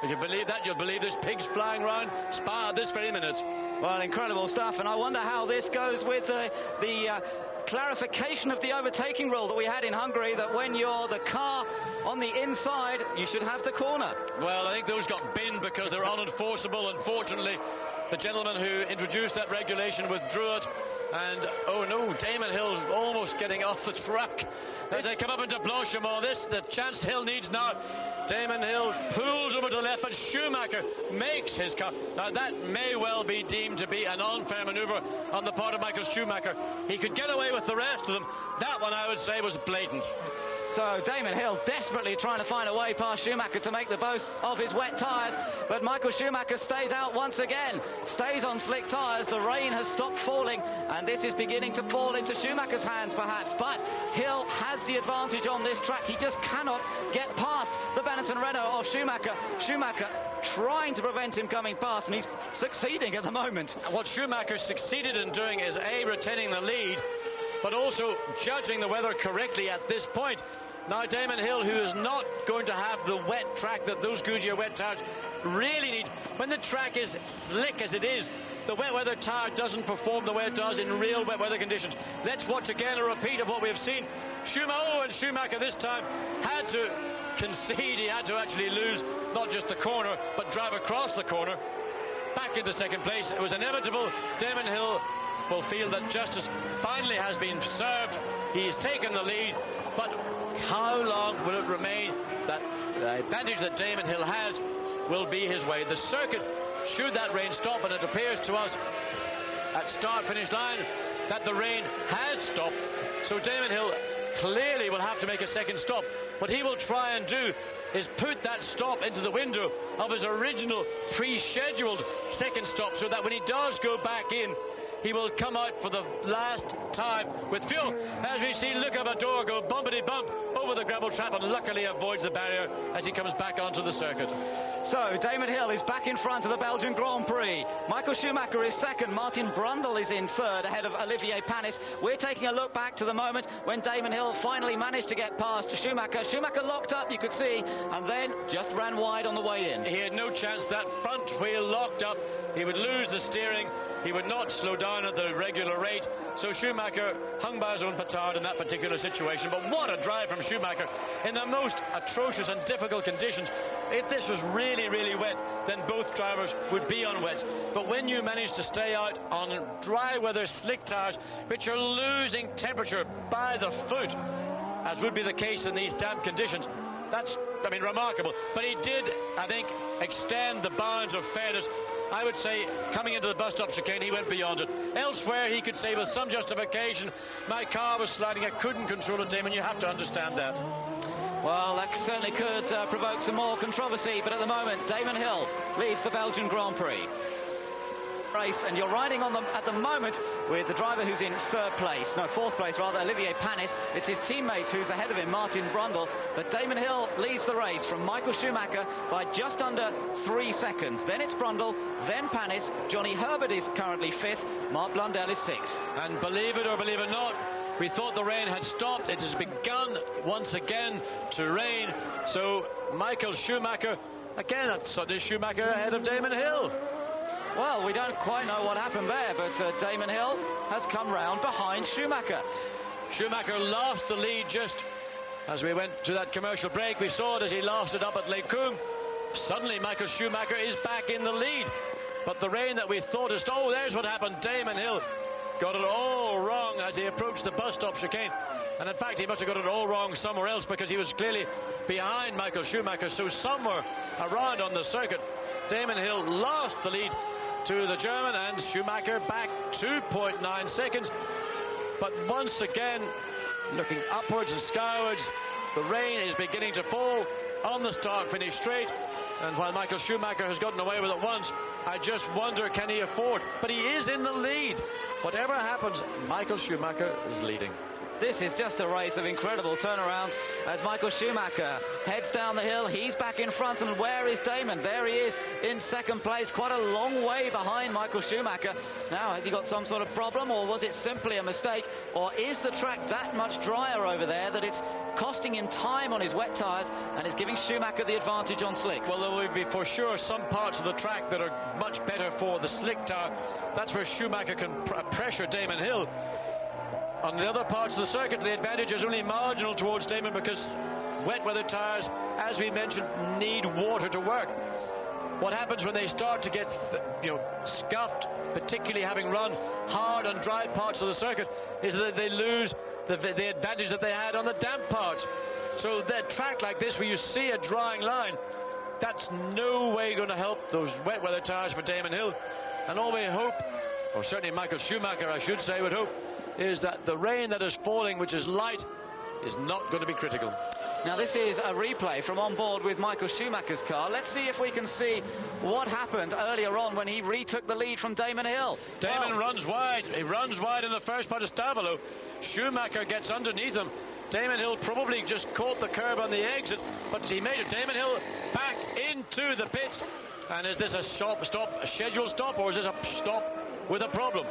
If you believe that, you'll believe there's pigs flying around Spa this very minute. Well, incredible stuff, and I wonder how this goes with the clarification of the overtaking rule that we had in Hungary, that when you're the car on the inside, you should have the corner. Well, I think those got binned because they're unenforceable. Unfortunately, the gentleman who introduced that regulation withdrew it. And, oh no, Damon Hill almost getting off the track as they come up into Blanchimont. The chance Hill needs now. Damon Hill pulls over to the left, but Schumacher makes his cut. Now, that may well be deemed to be an unfair manoeuvre on the part of Michael Schumacher. He could get away with the rest of them. That one, I would say, was blatant. So Damon Hill desperately trying to find a way past Schumacher to make the most of his wet tyres, but Michael Schumacher stays out once again, stays on slick tyres. The rain has stopped falling, and this is beginning to fall into Schumacher's hands perhaps, but Hill has the advantage on this track. He just cannot get past the Benetton Renault of Schumacher. Schumacher trying to prevent him coming past, and he's succeeding at the moment. What Schumacher succeeded in doing is retaining the lead, but also judging the weather correctly at this point. Now Damon Hill, who is not going to have the wet track that those Goodyear wet tyres really need. When the track is slick as it is, the wet weather tyre doesn't perform the way it does in real wet weather conditions. Let's watch again a repeat of what we have seen. Schumacher this time had to concede. He had to actually lose not just the corner, but drive across the corner back into second place. It was inevitable. Damon Hill will feel that justice finally has been served. He's taken the lead, but how long will it remain that the advantage that Damon Hill has will be his way? The circuit, should that rain stop, and it appears to us at start-finish line that the rain has stopped, so Damon Hill clearly will have to make a second stop. What he will try and do is put that stop into the window of his original pre-scheduled second stop, so that when he does go back in, he will come out for the last time with fuel. As we see Luca Bador go bumpity-bump over the gravel trap, and luckily avoids the barrier as he comes back onto the circuit. So Damon Hill is back in front of the Belgian Grand Prix. Michael Schumacher is second. Martin Brundle is in third, ahead of Olivier Panis. We're taking a look back to the moment when Damon Hill finally managed to get past Schumacher. Schumacher locked up, you could see, and then just ran wide on the way in. He had no chance. That front wheel locked up. He would lose the steering. He would not slow down at the regular rate. So Schumacher hung by his own petard in that particular situation. But what a drive from Schumacher in the most atrocious and difficult conditions. If this was really, really wet, then both drivers would be on wets. But when you manage to stay out on dry weather slick tyres, which are losing temperature by the foot, as would be the case in these damp conditions, that's, remarkable. But he did, I think, extend the bounds of fairness. I would say, coming into the bus stop chicane, he went beyond it. Elsewhere, he could say with some justification, my car was sliding, I couldn't control it, Damon. You have to understand that. Well, that certainly could provoke some more controversy, but at the moment, Damon Hill leads the Belgian Grand Prix race, and you're riding on them at the moment with the driver who's in fourth place, Olivier Panis. It's his teammate who's ahead of him, Martin Brundle, but Damon Hill leads the race from Michael Schumacher by just under 3 seconds. Then it's Brundle, then Panis. Johnny Herbert is currently fifth, Mark Blundell is sixth. And believe it or believe it not, we thought the rain had stopped. It has begun once again to rain. So Michael Schumacher, again, that's Sunday Schumacher ahead of Damon Hill. Well, we don't quite know what happened there, but Damon Hill has come round behind Schumacher. Schumacher lost the lead just as we went to that commercial break. We saw it as he lost it up at Lake Coombe. Suddenly, Michael Schumacher is back in the lead. But the rain that we thought is... Oh, there's what happened. Damon Hill got it all wrong as he approached the bus stop chicane. And in fact, he must have got it all wrong somewhere else, because he was clearly behind Michael Schumacher. So somewhere around on the circuit, Damon Hill lost the lead to the German, and Schumacher back 2.9 seconds. But once again, looking upwards and skywards, the rain is beginning to fall on the start-finish straight. And while Michael Schumacher has gotten away with it once, I just wonder, can he afford? But he is in the lead. Whatever happens, Michael Schumacher is leading. This is just a race of incredible turnarounds as Michael Schumacher heads down the hill. He's back in front, and where is Damon? There he is in second place, quite a long way behind Michael Schumacher. Now, has he got some sort of problem, or was it simply a mistake, or is the track that much drier over there that it's costing him time on his wet tyres and is giving Schumacher the advantage on slicks? Well, there will be for sure some parts of the track that are much better for the slick tyre. That's where Schumacher can pressure Damon Hill. On the other parts of the circuit, the advantage is only marginal towards Damon because wet weather tyres, as we mentioned, need water to work. What happens when they start to get scuffed, particularly having run hard on dry parts of the circuit, is that they lose the advantage that they had on the damp parts. So that track like this, where you see a drying line, that's no way going to help those wet weather tyres for Damon Hill. And all we hope, or certainly Michael Schumacher, I should say, would hope, is that the rain that is falling, which is light, is not going to be critical. Now, this is a replay from on board with Michael Schumacher's car. Let's see if we can see what happened earlier on when he retook the lead from Damon Hill. Damon runs wide. He runs wide in the first part of Stavolo. Schumacher gets underneath him. Damon Hill probably just caught the curb on the exit, but he made it. Damon Hill back into the pits. And is this a scheduled stop, or is this a stop with a problem?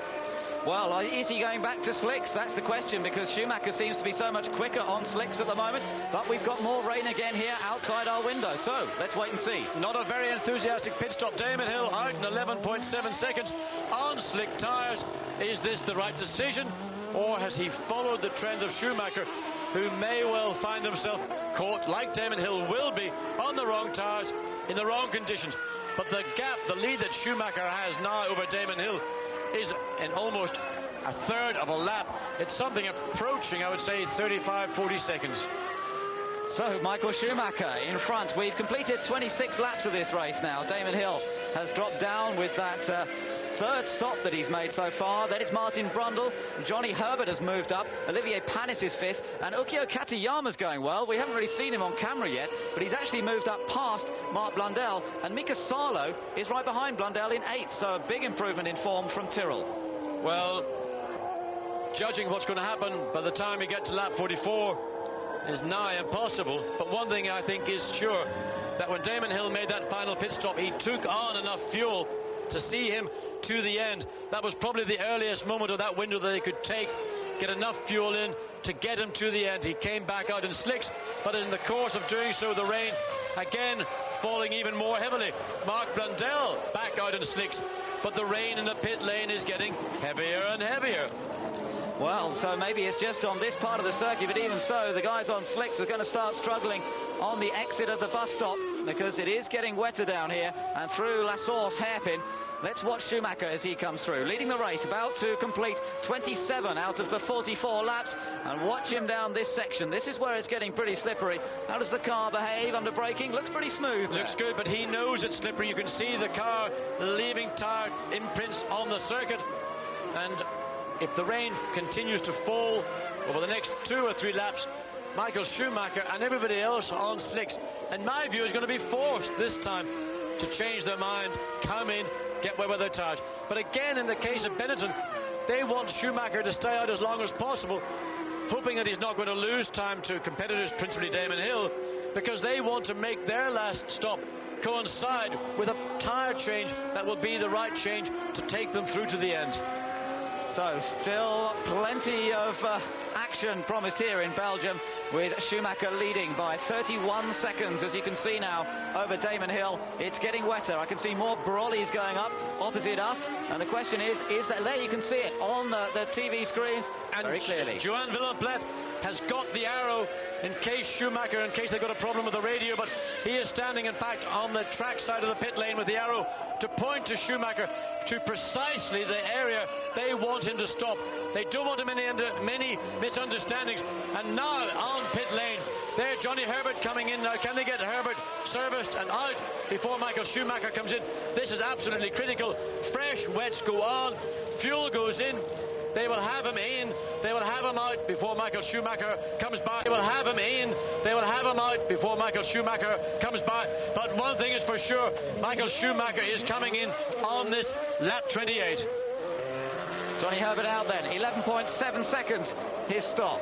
Well, is he going back to slicks? That's the question, because Schumacher seems to be so much quicker on slicks at the moment. But we've got more rain again here outside our window. So let's wait and see. Not a very enthusiastic pit stop. Damon Hill out in 11.7 seconds on slick tyres. Is this the right decision, or has he followed the trends of Schumacher, who may well find himself caught, like Damon Hill will be, on the wrong tyres in the wrong conditions? But the gap, the lead that Schumacher has now over Damon Hill is in almost a third of a lap. It's something approaching, I would say, 35-40 seconds. So Michael Schumacher in front. We've completed 26 laps of this race now. Damon Hill has dropped down with that third stop that he's made so far. Then it's Martin Brundle. Johnny Herbert has moved up. Olivier Panis is fifth. And Ukio Katayama's going well. We haven't really seen him on camera yet, but he's actually moved up past Mark Blundell. And Mika Salo is right behind Blundell in eighth. So a big improvement in form from Tyrrell. Well, judging what's going to happen by the time we get to lap 44 is nigh impossible. But one thing I think is sure, that when Damon Hill made that final pit stop, he took on enough fuel to see him to the end. That was probably the earliest moment of that window that they could get enough fuel in to get him to the end. He came back out in slicks, but in the course of doing so, the rain again falling even more heavily. Mark Blundell back out in slicks, but the rain in the pit lane is getting heavier and heavier. Well, so maybe it's just on this part of the circuit, but even so, the guys on slicks are going to start struggling on the exit of the bus stop, because it is getting wetter down here and through La Source hairpin. Let's watch Schumacher as he comes through, leading the race, about to complete 27 out of the 44 laps, and watch him down this section. This is where it's getting pretty slippery. How does the car behave under braking? Looks pretty smooth. Looks good, but he knows it's slippery. You can see the car leaving tire imprints on the circuit, and if the rain continues to fall over the next 2 or 3 laps, Michael Schumacher and everybody else on slicks, in my view, is going to be forced this time to change their mind, come in, get wet weather tyres. But again, in the case of Benetton, they want Schumacher to stay out as long as possible, hoping that he's not going to lose time to competitors, principally Damon Hill, because they want to make their last stop coincide with a tyre change that will be the right change to take them through to the end. So still plenty of action promised here in Belgium, with Schumacher leading by 31 seconds, as you can see now, over Damon Hill. It's getting wetter. I can see more brollies going up opposite us, and the question is that there you can see it on the TV screens and very clearly. Joan Villenplet has got the arrow in case they've got a problem with the radio, but he is standing, in fact, on the track side of the pit lane with the arrow to point to Schumacher to precisely the area they want him to stop. They don't want him many misunderstandings. And now on pit lane, there's Johnny Herbert coming in now. Can they get Herbert serviced and out before Michael Schumacher comes in? This is absolutely critical. Fresh wets go on, fuel goes in. They will have him in, they will have him out before Michael Schumacher comes by. They will have him in, they will have him out before Michael Schumacher comes by. But one thing is for sure, Michael Schumacher is coming in on this lap 28. Johnny Herbert out then, 11.7 seconds, his stop.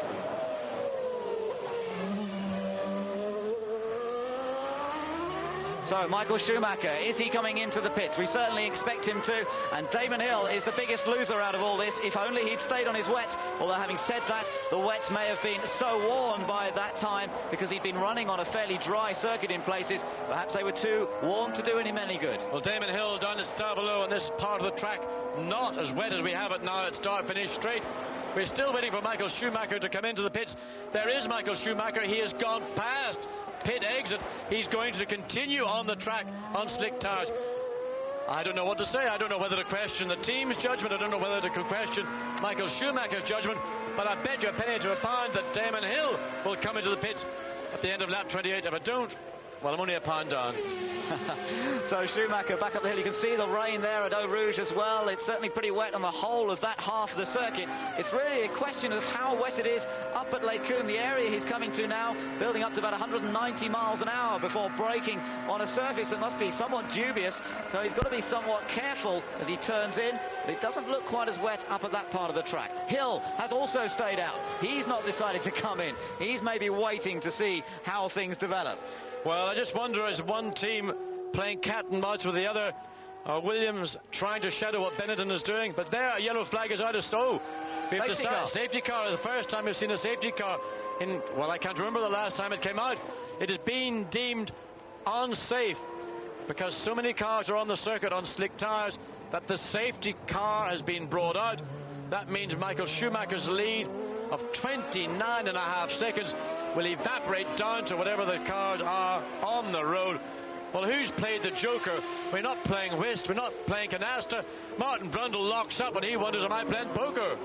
So Michael Schumacher, is he coming into the pits? We certainly expect him to, and Damon Hill is the biggest loser out of all this. If only he'd stayed on his wets, although having said that, the wets may have been so worn by that time because he'd been running on a fairly dry circuit in places. Perhaps they were too worn to do him any good. Well, Damon Hill down at Star below on this part of the track, not as wet as we have it now at start-finish straight. We're still waiting for Michael Schumacher to come into the pits. There is Michael Schumacher. He has gone past pit exit. He's going to continue on the track on slick tires. I don't know what to say. I don't know whether to question the team's judgment. I don't know whether to question Michael Schumacher's judgment. But I bet you a penny to a pound that Damon Hill will come into the pits at the end of lap 28. If I don't, well, I'm only a pound down. So Schumacher back up the hill. You can see the rain there at Eau Rouge as well. It's certainly pretty wet on the whole of that half of the circuit. It's really a question of how wet it is up at Lake Coombe, the area he's coming to now, building up to about 190 miles an hour before braking on a surface that must be somewhat dubious. So he's got to be somewhat careful as he turns in, but it doesn't look quite as wet up at that part of the track. Hill has also stayed out. He's not decided to come in. He's maybe waiting to see how things develop. Well, I just wonder, is one team playing cat and mouse with the other? Williams trying to shadow what Benetton is doing, but there a yellow flag is out of stow. Safety car. The first time we've seen a safety car in, well, I can't remember the last time it came out. It has been deemed unsafe because so many cars are on the circuit on slick tires that the safety car has been brought out. That means Michael Schumacher's lead of 29.5 seconds will evaporate down to whatever the cars are on the road. Well, who's played the joker? We're not playing whist, we're not playing canasta. Martin Brundle locks up and he wonders, am I playing poker?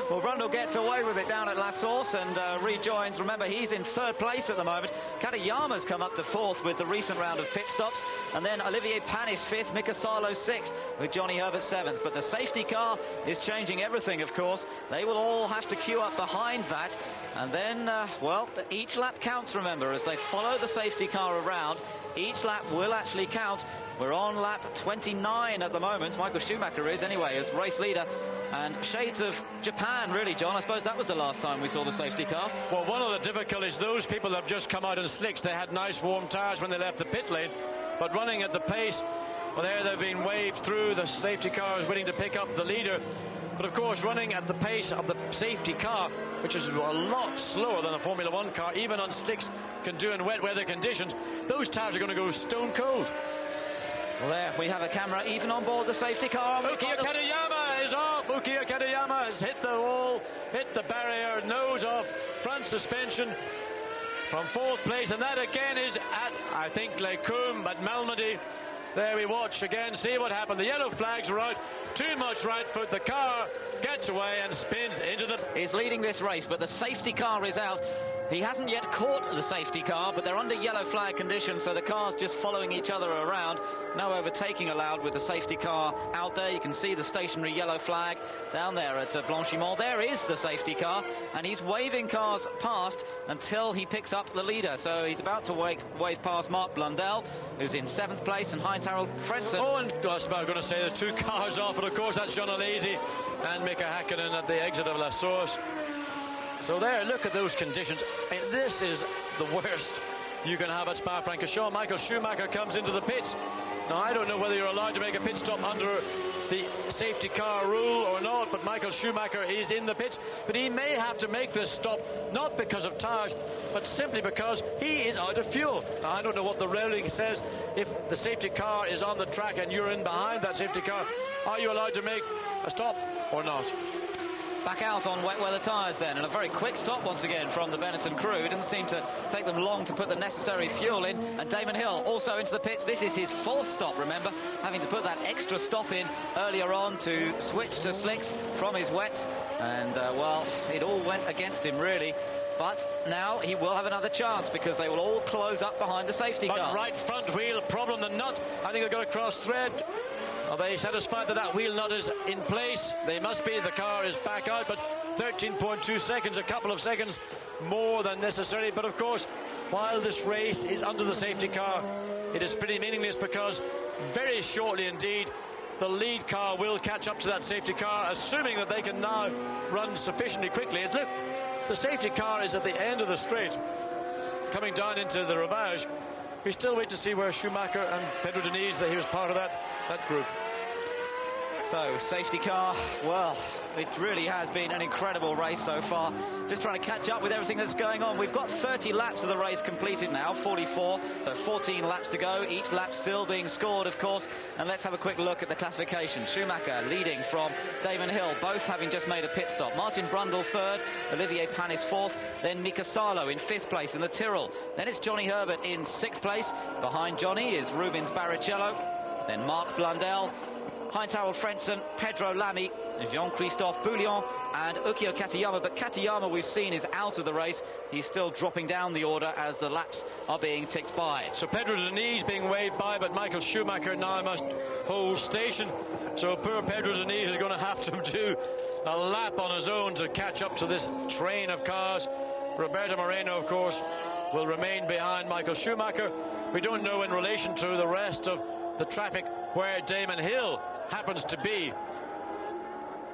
Well, Brundle gets away with it down at La Source and rejoins. Remember, he's in third place at the moment. Katayama's come up to fourth with the recent round of pit stops. And then Olivier Panis fifth, Mika Salo sixth, with Johnny Herbert seventh. But the safety car is changing everything, of course. They will all have to queue up behind that. And then, well, each lap counts, remember, as they follow the safety car around. Each lap will actually count. We're on lap 29 at the moment. Michael Schumacher is, anyway, as race leader. And shades of Japan, really, John. I suppose that was the last time we saw the safety car. Well, one of the difficulties, those people that have just come out in slicks, they had nice warm tyres when they left the pit lane. But running at the pace, well, there they've been waved through. The safety car is waiting to pick up the leader. But, of course, running at the pace of the safety car, which is a lot slower than a Formula One car, even on slicks, can do in wet weather conditions, those tyres are going to go stone cold. Well, there we have a camera even on board the safety car. Ukiyo Katayama is off. Ukiyo Katayama has hit the wall, hit the barrier, nose off, front suspension from fourth place. And that again is at, I think, Lake Coombe at Malmedy. There we watch again, see what happened. The yellow flags are out. Too much right foot. The car gets away and spins into the... He's leading this race, but the safety car is out. He hasn't yet caught the safety car, but they're under yellow flag conditions, so the car's just following each other around. No overtaking allowed with the safety car out there. You can see the stationary yellow flag down there at Blanchimont. There is the safety car, and he's waving cars past until he picks up the leader. So he's about to wave past Mark Blundell, who's in seventh place, and Heinz-Harald Frentzen. Oh, and I was going to say there's two cars off, but of course that's John Alesi and Mika Häkkinen at the exit of La Source. So there, look at those conditions. And this is the worst you can have at Spa-Francorchamps. Michael Schumacher comes into the pits. Now, I don't know whether you're allowed to make a pit stop under the safety car rule or not, but Michael Schumacher is in the pits. But he may have to make this stop, not because of tyres, but simply because he is out of fuel. Now, I don't know what the railing says. If the safety car is on the track and you're in behind that safety car, are you allowed to make a stop or not? Back out on wet weather tyres then, and a very quick stop once again from the Benetton crew. It didn't seem to take them long to put the necessary fuel in. And Damon Hill also into the pits. This is his fourth stop, remember, having to put that extra stop in earlier on to switch to slicks from his wets. And, well, it all went against him, really. But now he will have another chance because they will all close up behind the safety car. Right front wheel problem, the nut. I think they've got a cross thread. Are they satisfied that that wheel nut is in place? They must be. The car is back out, but 13.2 seconds, a couple of seconds more than necessary. But of course, while this race is under the safety car, it is pretty meaningless because very shortly indeed the lead car will catch up to that safety car, assuming that they can now run sufficiently quickly. And look, the safety car is at the end of the straight, coming down into the Ravage. We still wait to see where Schumacher and Pedro Diniz, that he was part of that group. So, safety car, well, it really has been an incredible race so far. Just trying to catch up with everything that's going on. We've got 30 laps of the race completed now, 44, so 14 laps to go. Each lap still being scored, of course. And let's have a quick look at the classification. Schumacher leading from Damon Hill, both having just made a pit stop. Martin Brundle third, Olivier Panis fourth, then Mika Salo in fifth place in the Tyrrell. Then it's Johnny Herbert in sixth place. Behind Johnny is Rubens Barrichello, then Mark Blundell, Heinz-Harald Frentzen, Pedro Lamy, Jean-Christophe Bouillon and Ukio Katayama. But Katayama, we've seen, is out of the race. He's still dropping down the order as the laps are being ticked by. So Pedro Diniz being waved by, but Michael Schumacher now must hold station. So poor Pedro Diniz is going to have to do a lap on his own to catch up to this train of cars. Roberto Moreno, of course, will remain behind Michael Schumacher. We don't know in relation to the rest of the traffic where Damon Hill happens to be.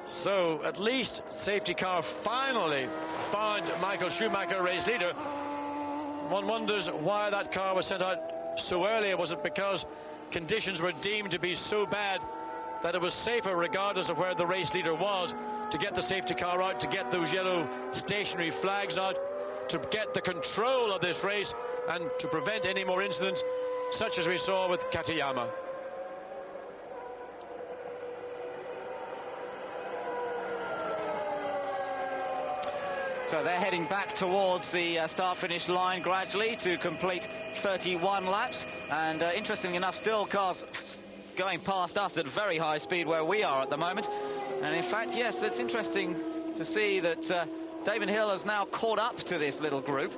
So at least safety car finally found Michael Schumacher, race leader. One wonders why that car was sent out so early. Was it because conditions were deemed to be so bad that it was safer, regardless of where the race leader was, to get the safety car out, to get those yellow stationary flags out, to get the control of this race and to prevent any more incidents such as we saw with Katayama? So they're heading back towards the start-finish line gradually to complete 31 laps. And interestingly enough, still cars going past us at very high speed where we are at the moment. And in fact, yes, it's interesting to see that Damon Hill has now caught up to this little group.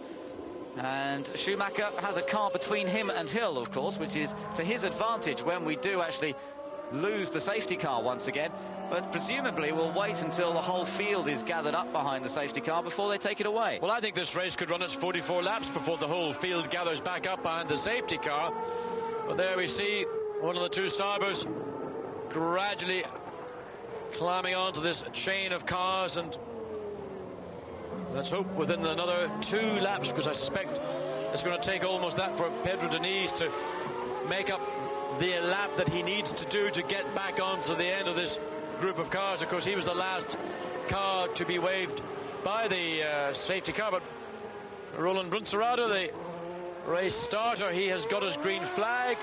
And Schumacher has a car between him and Hill, of course, which is to his advantage when we do actually lose the safety car once again. But presumably we'll wait until the whole field is gathered up behind the safety car before they take it away. Well, I think this race could run its 44 laps before the whole field gathers back up behind the safety car. But there we see one of the two Saibers gradually climbing onto this chain of cars, and let's hope within another 2 laps, because I suspect it's going to take almost that for Pedro Diniz to make up the lap that he needs to do to get back onto the end of this group of cars. Of course, he was the last car to be waved by the safety car, but Roland Bruncerado, the race starter, he has got his green flag,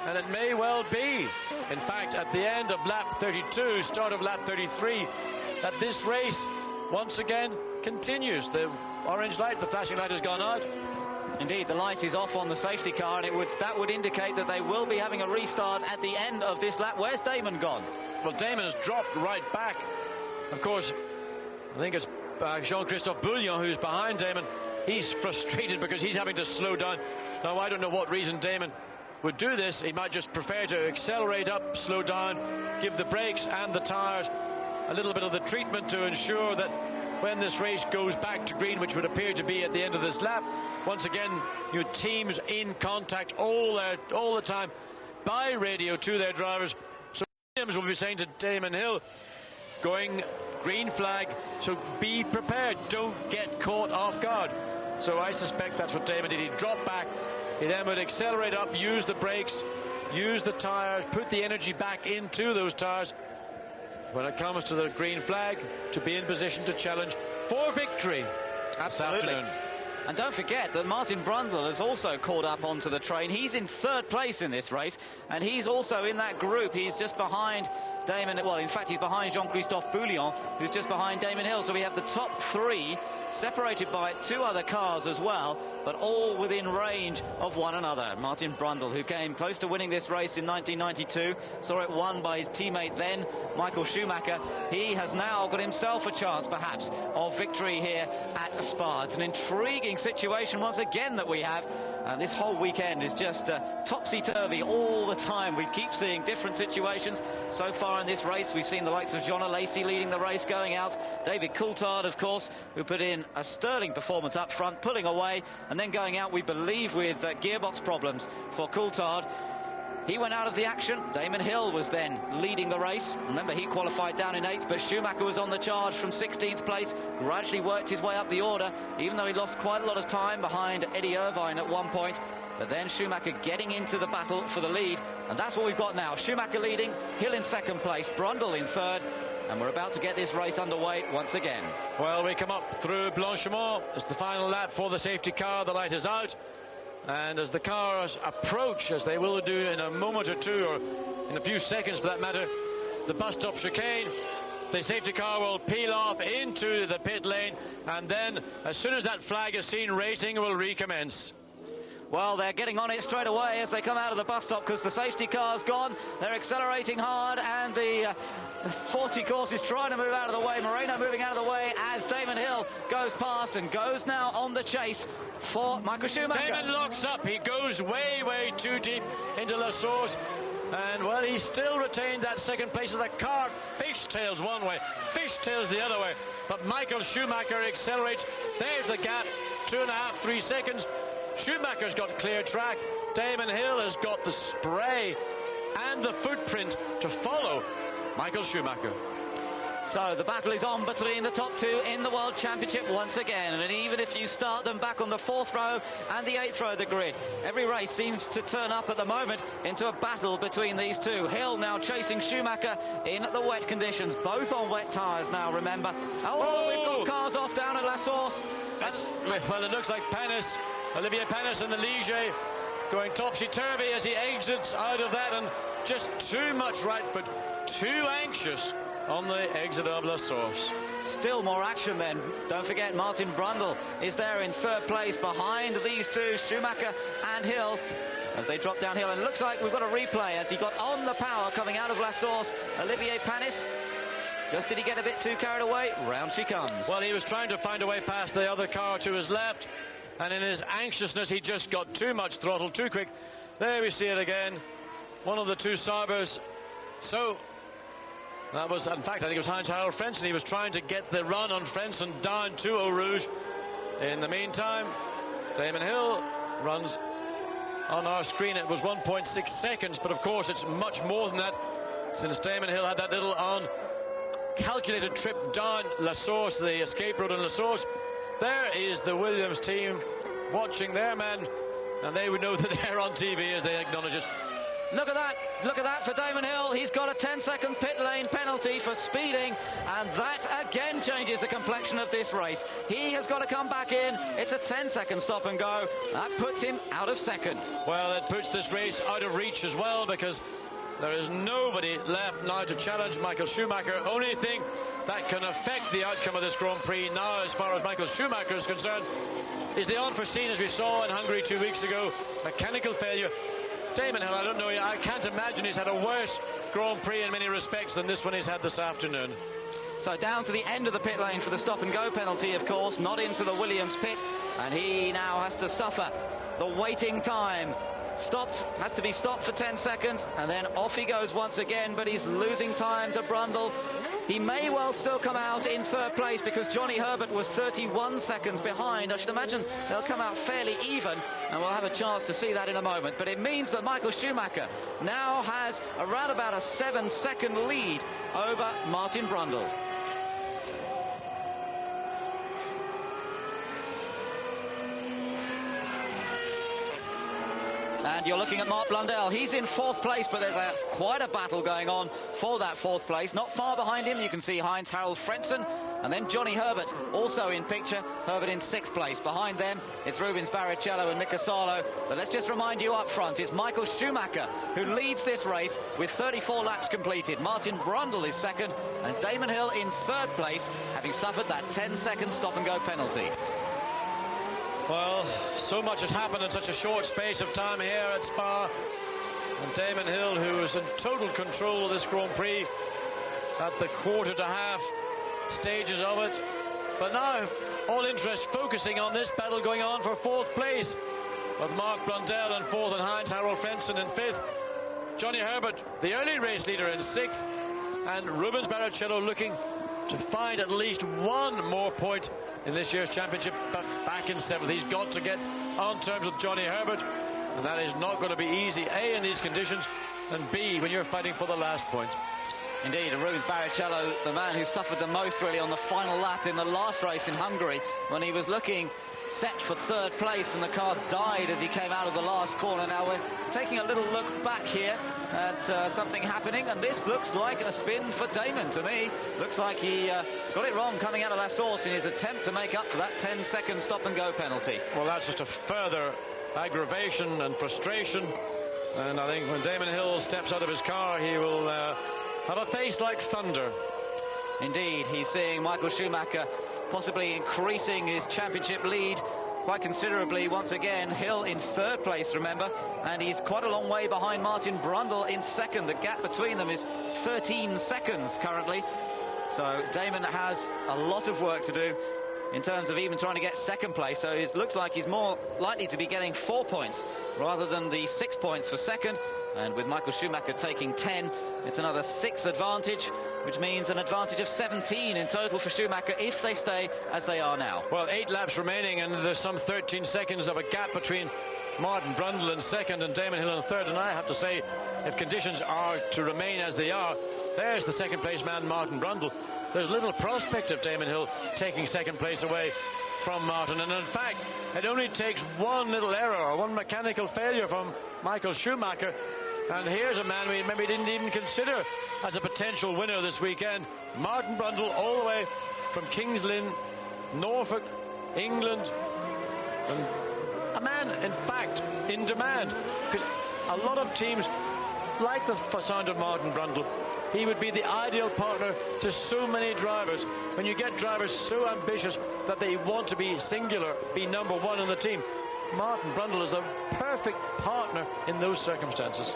and it may well be, in fact, at the end of lap 32, start of lap 33, that this race once again continues. The orange light, the flashing light, has gone out. Indeed, the light is off on the safety car, and that would indicate that they will be having a restart at the end of this lap. Where's Damon gone? Well, Damon has dropped right back. Of course, I think it's Jean-Christophe Bouillon who's behind Damon. He's frustrated because he's having to slow down. Now, I don't know what reason Damon would do this. He might just prefer to accelerate up, slow down, give the brakes and the tyres a little bit of the treatment to ensure that when this race goes back to green, which would appear to be at the end of this lap, once again, your teams in contact all the time by radio to their drivers. So Williams will be saying to Damon Hill, going green flag, so be prepared, don't get caught off guard. So I suspect that's what Damon did. He dropped back, he then would accelerate up, use the brakes, use the tyres, put the energy back into those tyres when it comes to the green flag, to be in position to challenge for victory. Absolutely. This afternoon. And don't forget that Martin Brundle has also caught up onto the train. He's in third place in this race, and he's also in that group. He's just behind Damon, well, in fact, he's behind Jean-Christophe Bouillon, who's just behind Damon Hill. So we have the top 3 separated by 2 other cars as well, but all within range of one another. Martin Brundle, who came close to winning this race in 1992, saw it won by his teammate then, Michael Schumacher. He has now got himself a chance, perhaps, of victory here at Spa. It's an intriguing situation once again that we have. And this whole weekend is just topsy-turvy all the time. We keep seeing different situations. So far in this race, we've seen the likes of John Lacey leading the race, going out. David Coulthard, of course, who put in a sterling performance up front, pulling away, and then going out, we believe, with gearbox problems for Coulthard. He went out of the action. Damon Hill was then leading the race. Remember, he qualified down in 8th, but Schumacher was on the charge from 16th place, gradually worked his way up the order, even though he lost quite a lot of time behind Eddie Irvine at one point. But then Schumacher getting into the battle for the lead, and that's what we've got now. Schumacher leading, Hill in 2nd place, Brundle in 3rd, and we're about to get this race underway once again. Well, we come up through Blanchimont. It's the final lap for the safety car. The light is out. And as the cars approach, as they will do in a moment or two, or in a few seconds for that matter, the bus stop chicane, the safety car will peel off into the pit lane, and then as soon as that flag is seen, racing will recommence. Well, they're getting on it straight away as they come out of the bus stop because the safety car's gone. They're accelerating hard, and the 40 course is trying to move out of the way. Moreno moving out of the way as Damon Hill goes past and goes now on the chase for Michael Schumacher. Damon locks up. He goes way, way too deep into La Source. And, well, he still retained that 2nd place of the car. Fishtails one way, fishtails the other way. But Michael Schumacher accelerates. There's the gap, 2.5, 3 seconds. Schumacher's got clear track. Damon Hill has got the spray and the footprint to follow Michael Schumacher. So the battle is on between the top 2 in the World Championship once again, and even if you start them back on the 4th row and the 8th row of the grid, every race seems to turn up at the moment into a battle between these two. Hill now chasing Schumacher in the wet conditions, both on wet tyres now, remember. We've got cars off down at La Source. Well, it looks like Olivier Panis and the Ligier going topsy-turvy as he exits out of that, and just too much right foot, too anxious on the exit of La Source. Still more action then. Don't forget Martin Brundle is there in 3rd place behind these two, Schumacher and Hill, as they drop downhill. And it looks like we've got a replay as he got on the power coming out of La Source. Olivier Panis, just did he get a bit too carried away? Round she comes. Well, he was trying to find a way past the other car to his left, and in his anxiousness he just got too much throttle, too quick. There we see it again, one of the two Saubers. So that was, in fact, I think it was Heinz-Harald Frentzen. He was trying to get the run on Frentzen down to Eau Rouge. In the meantime, Damon Hill runs on our screen. It was 1.6 seconds, but of course it's much more than that, since Damon Hill had that little calculated trip down La Source, the escape road in La Source. There is the Williams team watching their man, and they would know that they're on TV as they acknowledge it. Look at that for Damon Hill. He's got a 10-second pit lane penalty for speeding, and that again changes the complexion of this race. He has got to come back in. It's a 10-second stop and go. That puts him out of 2nd. Well, it puts this race out of reach as well, because there is nobody left now to challenge Michael Schumacher. Only thing that can affect the outcome of this Grand Prix now, as far as Michael Schumacher is concerned, is the unforeseen, as we saw in Hungary 2 weeks ago, mechanical failure. Damon Hill, I don't know, I can't imagine he's had a worse Grand Prix in many respects than this one he's had this afternoon. So down to the end of the pit lane for the stop and go penalty, of course, not into the Williams pit, and he now has to suffer the waiting time. Has to be stopped for 10 seconds, and then off he goes once again, but he's losing time to Brundle. He may well still come out in 3rd place because Johnny Herbert was 31 seconds behind. I should imagine they'll come out fairly even, and we'll have a chance to see that in a moment. But it means that Michael Schumacher now has around about a 7-second lead over Martin Brundle. And you're looking at Mark Blundell. He's in 4th place, but there's quite a battle going on for that 4th place. Not far behind him, you can see Heinz-Harald Frentzen, and then Johnny Herbert also in picture. Herbert in 6th place. Behind them, it's Rubens Barrichello and Mika Salo. But let's just remind you up front, it's Michael Schumacher who leads this race with 34 laps completed. Martin Brundle is 2nd, and Damon Hill in 3rd place, having suffered that 10-second stop-and-go penalty. Well, so much has happened in such a short space of time here at Spa. And Damon Hill, who is in total control of this Grand Prix at the quarter to half stages of it. But now, all interest focusing on this battle going on for 4th place, with Mark Blundell in 4th and Heinz-Harald Frentzen in 5th. Johnny Herbert, the early race leader, in 6th. And Rubens Barrichello looking to find at least one more point in this year's championship, but back in 7th. He's got to get on terms with Johnny Herbert. And that is not going to be easy, A, in these conditions, and B, when you're fighting for the last point. Indeed, Rubens Barrichello, the man who suffered the most really on the final lap in the last race in Hungary, when he was looking set for third place and the car died as he came out of the last corner. Now we're taking a little look back here at something happening, and this looks like a spin for Damon to me. Looks like he got it wrong coming out of La Source in his attempt to make up for that 10-second stop-and-go penalty. Well, that's just a further aggravation and frustration, and I think when Damon Hill steps out of his car, he will have a face like thunder. Indeed, he's seeing Michael Schumacher possibly increasing his championship lead quite considerably once again. Hill in third place, remember, and he's quite a long way behind Martin Brundle in second. The gap between them is 13 seconds currently, so Damon has a lot of work to do in terms of even trying to get second place. So it looks like he's more likely to be getting 4 points rather than the 6 points for second, and with Michael Schumacher taking 10, it's another 6 advantage, which means an advantage of 17 in total for Schumacher if they stay as they are now. Well, 8 laps remaining, and there's some 13 seconds of a gap between Martin Brundle in second and Damon Hill in third. And I have to say, if conditions are to remain as they are, there's the second place man, Martin Brundle. There's little prospect of Damon Hill taking second place away from Martin, and in fact it only takes one little error or one mechanical failure from Michael Schumacher, and here's a man we maybe didn't even consider as a potential winner this weekend. Martin Brundle, all the way from Kings Lynn, Norfolk, England, and a man in fact in demand, because a lot of teams like the sound of Martin Brundle. He would be the ideal partner to so many drivers. When you get drivers so ambitious that they want to be singular, be number one in the team, Martin Brundle is a perfect partner in those circumstances.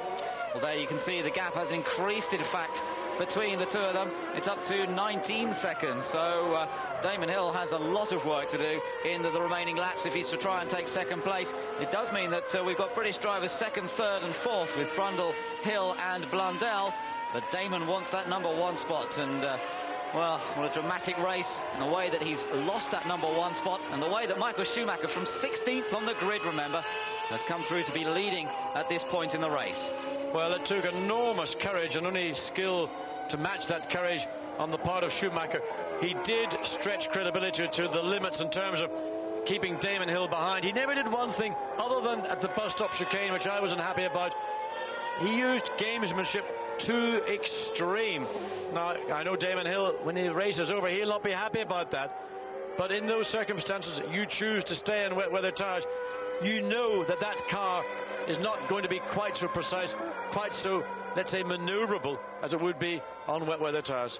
Well, there you can see the gap has increased, in fact, between the two of them. It's up to 19 seconds. So Damon Hill has a lot of work to do in the remaining laps if he's to try and take second place. It does mean that we've got British drivers second, third and fourth with Brundle, Hill and Blundell. But Damon wants that number one spot, and well, what a dramatic race in the way that he's lost that number one spot, and the way that Michael Schumacher, from 16th on the grid, remember, has come through to be leading at this point in the race. Well, it took enormous courage and only skill to match that courage on the part of Schumacher. He did stretch credibility to the limits in terms of keeping Damon Hill behind. He never did one thing other than at the bus stop chicane, which I wasn't happy about. He used gamesmanship to extreme. Now, I know Damon Hill, when the race is over, he'll not be happy about that. But in those circumstances, you choose to stay in wet weather tires. You know that that car is not going to be quite so precise, quite so, let's say, maneuverable as it would be on wet weather tires.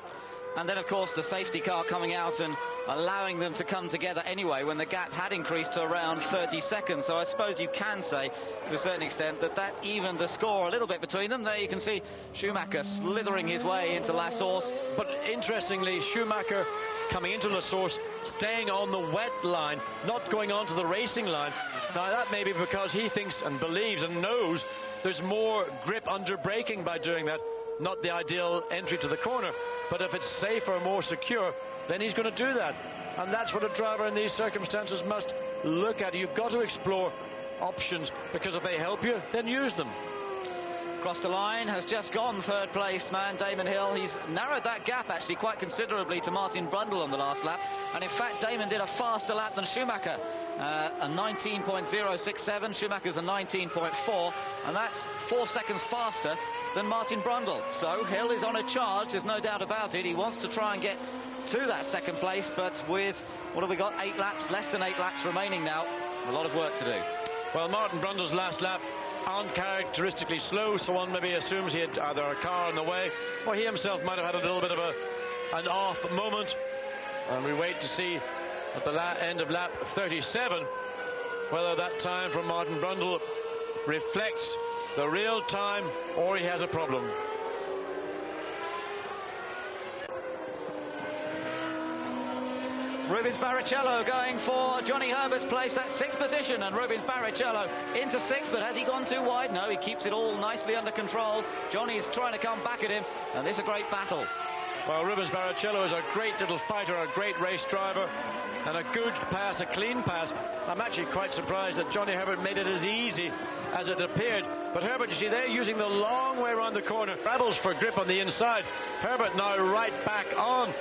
And then, of course, the safety car coming out and allowing them to come together anyway when the gap had increased to around 30 seconds. So I suppose you can say, to a certain extent, that evened the score a little bit between them. There you can see Schumacher slithering his way into La Source. But interestingly, Schumacher coming into La Source, staying on the wet line, not going on to the racing line. Now, that may be because he thinks and believes and knows there's more grip under braking by doing that. Not the ideal entry to the corner, but if it's safer, more secure, then he's going to do that. And that's what a driver in these circumstances must look at. You've got to explore options, because if they help you, then use them. Across the line has just gone third place man Damon Hill. He's narrowed that gap actually quite considerably to Martin Brundle on the last lap, and in fact Damon did a faster lap than Schumacher, a 19.067. Schumacher's a 19.4, and that's 4 seconds faster than Martin Brundle. So Hill is on a charge, there's no doubt about it. He wants to try and get to that second place, but with, what have we got, 8 laps, less than 8 laps remaining now, a lot of work to do. Well, Martin Brundle's last lap uncharacteristically slow, so one maybe assumes he had either a car in the way, or he himself might have had a little bit of an off moment, and we wait to see at the end of lap 37 whether that time from Martin Brundle reflects the real time or he has a problem. Rubens Barrichello going for Johnny Herbert's place, that's 6th position, and Rubens Barrichello into 6th, but has he gone too wide? No, he keeps it all nicely under control. Johnny's trying to come back at him, and this is a great battle. Well, Rubens Barrichello is a great little fighter, a great race driver, and a good pass, a clean pass. I'm actually quite surprised that Johnny Herbert made it as easy as it appeared. But Herbert, you see, they're using the long way around the corner. Rebels for grip on the inside. Herbert now right back on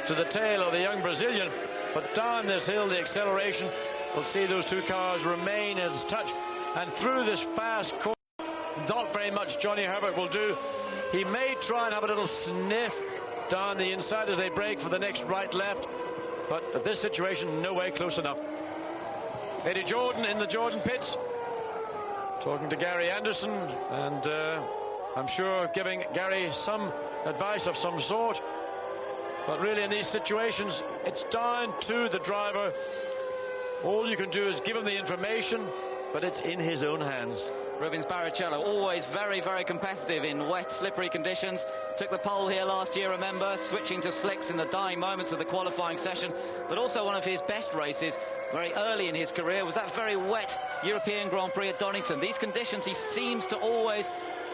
to the tail of the young Brazilian. But down this hill, the acceleration, we'll see those two cars remain in touch. And through this fast corner, not very much Johnny Herbert will do. He may try and have a little sniff down the inside as they break for the next right-left. But at this situation, no way close enough. Eddie Jordan in the Jordan pits, talking to Gary Anderson, and I'm sure giving Gary some advice of some sort. But really in these situations, it's down to the driver. All you can do is give him the information, but it's in his own hands. Rubens Barrichello, always very, very competitive in wet, slippery conditions. Took the pole here last year, remember, switching to slicks in the dying moments of the qualifying session. But also one of his best races, very early in his career, was that very wet European Grand Prix at Donington. These conditions, he seems to always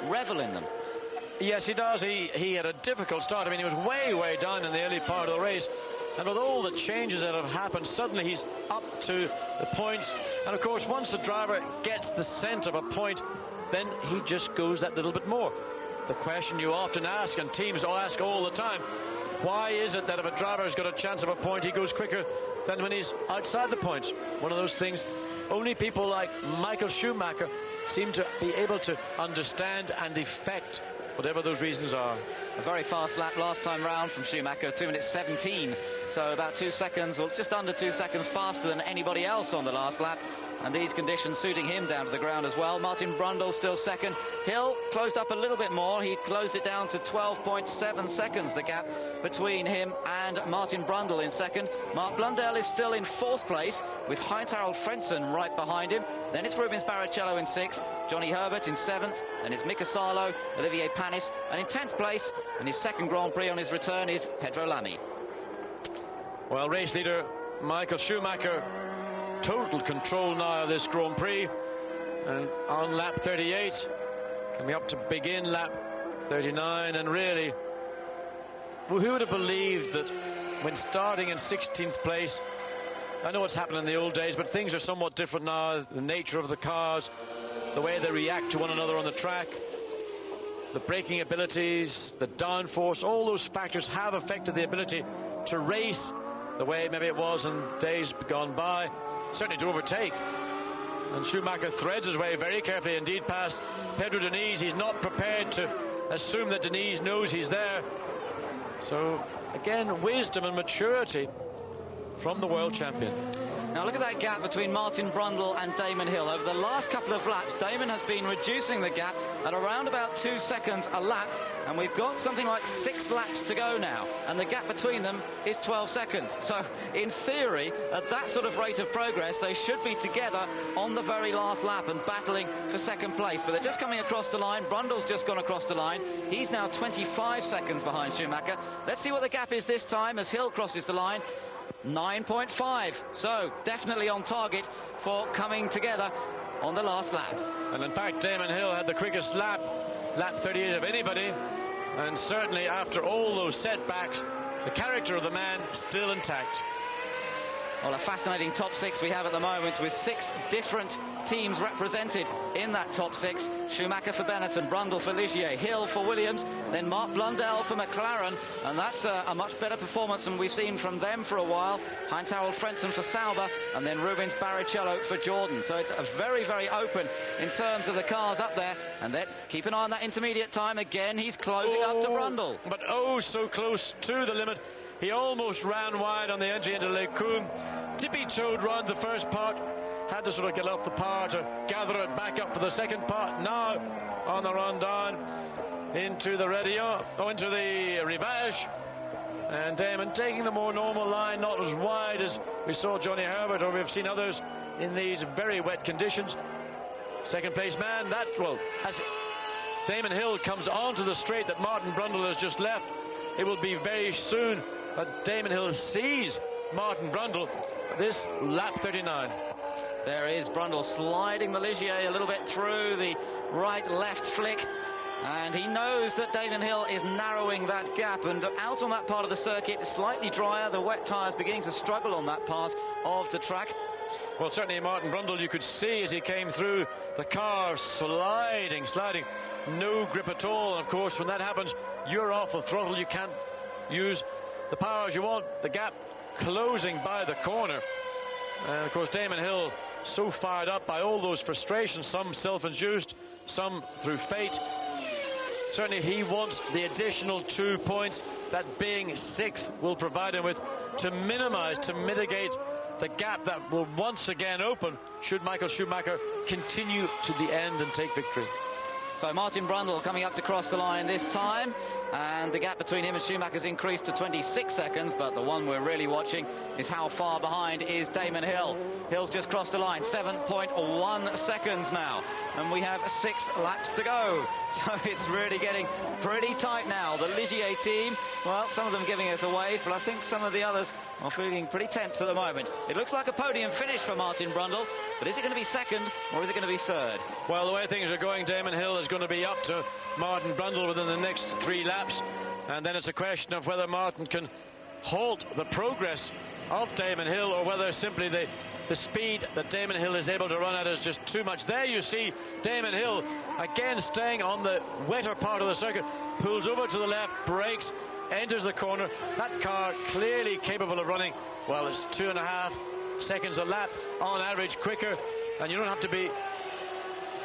revel in them. Yes, he does. He had a difficult start. I mean, he was way, way down in the early part of the race. And with all the changes that have happened, suddenly he's up to the points. And of course, once the driver gets the scent of a point, then he just goes that little bit more. The question you often ask, and teams ask all the time, why is it that if a driver has got a chance of a point, he goes quicker than when he's outside the points? One of those things only people like Michael Schumacher seem to be able to understand and effect, whatever those reasons are. A very fast lap last time round from Schumacher, 2 minutes 17. So about 2 seconds, or just under 2 seconds faster than anybody else on the last lap. And these conditions suiting him down to the ground as well. Martin Brundle still second. Hill closed up a little bit more. He closed it down to 12.7 seconds, the gap between him and Martin Brundle in second. Mark Blundell is still in fourth place with Heinz-Harald Frentzen right behind him. Then it's Rubens Barrichello in sixth, Johnny Herbert in seventh, and it's Mika Salo, Olivier Panis, and in 10th place, and his second Grand Prix on his return, is Pedro Lamy. Well, race leader Michael Schumacher, total control now of this Grand Prix, and on lap 38, coming up to begin lap 39, and really, who would have believed that when starting in 16th place, I know what's happened in the old days, but things are somewhat different now. The nature of the cars, the way they react to one another on the track, the braking abilities, the downforce, all those factors have affected the ability to race the way maybe it was in days gone by, certainly to overtake. And Schumacher threads his way very carefully indeed past Pedro Diniz. He's not prepared to assume that Diniz knows he's there. So again, wisdom and maturity from the world champion. Now look at that gap between Martin Brundle and Damon Hill. Over the last couple of laps, Damon has been reducing the gap at around about 2 seconds a lap, and we've got something like 6 laps to go now, and the gap between them is 12 seconds. So in theory, at that sort of rate of progress, they should be together on the very last lap and battling for second place. But they're just coming across the line. Brundle's just gone across the line. He's now 25 seconds behind Schumacher. Let's see what the gap is this time as Hill crosses the line. 9.5, so definitely on target for coming together on the last lap. And in fact, Damon Hill had the quickest lap 38 of anybody, and certainly after all those setbacks, the character of the man still intact. Well, a fascinating top 6 we have at the moment, with 6 different teams represented in that top 6. Schumacher for Benetton, Brundle for Ligier, Hill for Williams, then Mark Blundell for McLaren, and that's a much better performance than we've seen from them for a while. Heinz-Harald Frentzen for Sauber, and then Rubens Barrichello for Jordan. So it's a very, very open in terms of the cars up there, and then keep an eye on that intermediate time. Again, he's closing up to Brundle. But so close to the limit. He almost ran wide on the entry into Les Combes. Tippy-toed round the first part. Had to sort of get off the power to gather it back up for the second part. Now on the run down into the into the Rivage. And Damon taking the more normal line, not as wide as we saw Johnny Herbert or we've seen others in these very wet conditions. Second place man, as Damon Hill comes onto the straight that Martin Brundle has just left, it will be very soon that Damon Hill sees Martin Brundle this lap 39. There is Brundle sliding the Ligier a little bit through the right-left flick. and he knows that Damon Hill is narrowing that gap, and out on that part of the circuit, slightly drier, the wet tyres beginning to struggle on that part of the track. Well, certainly Martin Brundle, you could see as he came through, the car sliding, no grip at all. And of course, when that happens, you're off the throttle. You can't use the power as you want. The gap closing by the corner. And of course, Damon Hill so fired up by all those frustrations, some self-induced, some through fate. Certainly he wants the additional 2 points that being sixth will provide him with to mitigate the gap that will once again open should Michael Schumacher continue to the end and take victory. So Martin Brundle coming up to cross the line this time, and the gap between him and Schumacher's increased to 26 seconds, but the one we're really watching is how far behind is Damon Hill. Hill's just crossed the line, 7.1 seconds now, and we have 6 laps to go. So it's really getting pretty tight now. The Ligier team, well, some of them giving us a wave, but I think some of the others are feeling pretty tense at the moment. It looks like a podium finish for Martin Brundle, but is it going to be second or is it going to be third? Well, the way things are going, Damon Hill is going to be up to Martin Brundle within the next 3 laps, and then it's a question of whether Martin can halt the progress of Damon Hill or whether simply the speed that Damon Hill is able to run at is just too much. There you see Damon Hill again staying on the wetter part of the circuit, pulls over to the left, brakes, enters the corner. That car clearly capable of running, well, it's 2.5 seconds a lap on average quicker, and you don't have to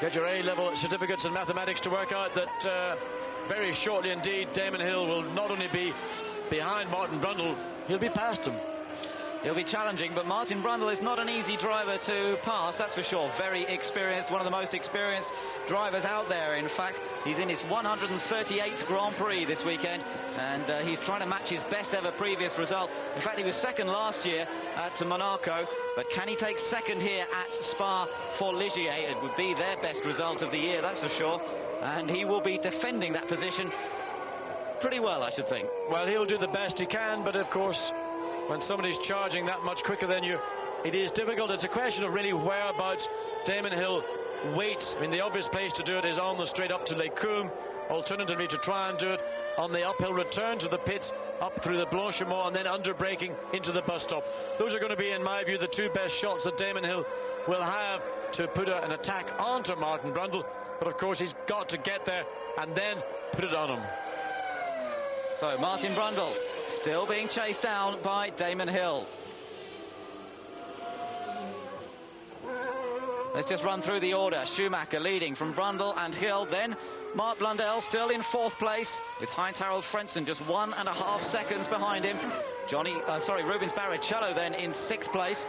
get your A-level certificates in mathematics to work out that very shortly indeed Damon Hill will not only be behind Martin Brundle, he'll be past him. He'll be challenging, but Martin Brundle is not an easy driver to pass, that's for sure. Very experienced, one of the most experienced drivers out there. In fact, he's in his 138th Grand Prix this weekend, and he's trying to match his best ever previous result. In fact, he was second last year at Monaco, but can he take second here at Spa for Ligier? It would be their best result of the year, that's for sure, and he will be defending that position pretty well, I should think. Well, he'll do the best he can, but of course, when somebody's charging that much quicker than you, it is difficult. It's a question of really whereabouts Damon Hill waits. I mean, the obvious place to do it is on the straight up to Les Combes, alternatively to try and do it on the uphill return to the pits, up through the Blanchimont, and then under braking into the bus stop. Those are going to be, in my view, the 2 best shots that Damon Hill will have to put an attack onto Martin Brundle. But of course, he's got to get there and then put it on him. So Martin Brundle still being chased down by Damon Hill. Let's just run through the order. Schumacher leading from Brundle and Hill. Then Mark Blundell still in 4th place, with Heinz-Harald Frentzen just 1.5 seconds behind him. Rubens Barrichello then in 6th place.